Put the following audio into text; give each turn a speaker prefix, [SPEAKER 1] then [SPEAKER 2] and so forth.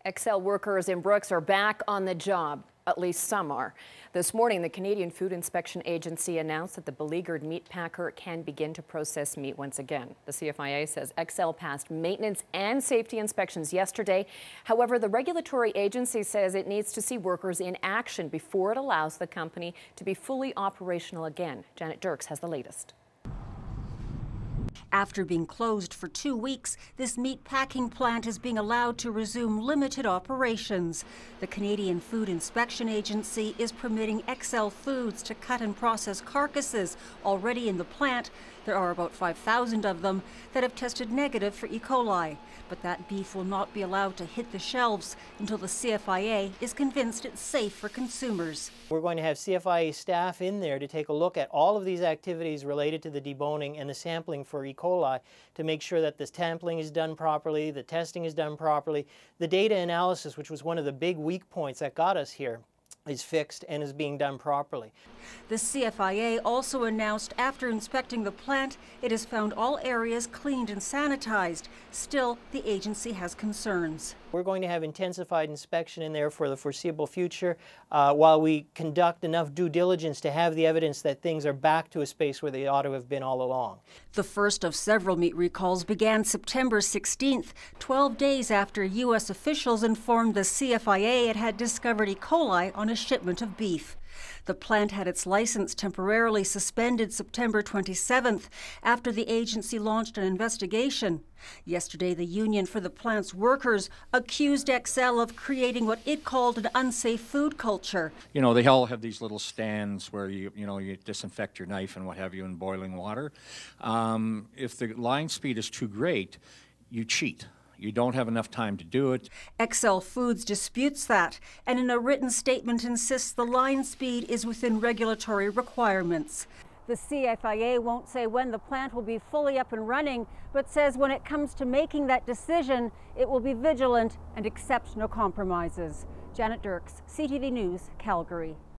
[SPEAKER 1] Excel workers in Brooks are back on the job. At least some are. This morning, the Canadian Food Inspection Agency announced that the beleaguered meat packer can begin to process meat once again. The CFIA says Excel passed maintenance and safety inspections yesterday. However, the regulatory agency says it needs to see workers in action before it allows the company to be fully operational again. Janet Dirks has the latest.
[SPEAKER 2] After being closed for 2 weeks, this meat packing plant is being allowed to resume limited operations. The Canadian Food Inspection Agency is permitting Excel Foods to cut and process carcasses already in the plant. There are about 5,000 of them that have tested negative for E. coli. But that beef will not be allowed to hit the shelves until the CFIA is convinced it's safe for consumers.
[SPEAKER 3] We're going to have CFIA staff in there to take a look at all of these activities related to the deboning and the sampling for E. coli to make sure that the sampling is done properly, the testing is done properly. The data analysis, which was one of the big weak points that got us here, is fixed and is being done properly.
[SPEAKER 2] The CFIA also announced after inspecting the plant, it has found all areas cleaned and sanitized. Still, the agency has concerns.
[SPEAKER 3] We're going to have intensified inspection in there for the foreseeable future while we conduct enough due diligence to have the evidence that things are back to a space where they ought to have been all along.
[SPEAKER 2] The first of several meat recalls began September 16th, 12 days after U.S. officials informed the CFIA it had discovered E. coli on a shipment of beef. The plant had its license temporarily suspended September 27th after the agency launched an investigation. Yesterday, the union for the plant's workers accused Excel of creating what it called an unsafe food culture.
[SPEAKER 4] You know, they all have these little stands where you disinfect your knife and what have you in boiling water. If the line speed is too great, you cheat. You don't have enough time to do it.
[SPEAKER 2] Excel Foods disputes that, and in a written statement insists the line speed is within regulatory requirements. The CFIA won't say when the plant will be fully up and running, but says when it comes to making that decision, it will be vigilant and accept no compromises. Janet Dirks, CTV News, Calgary.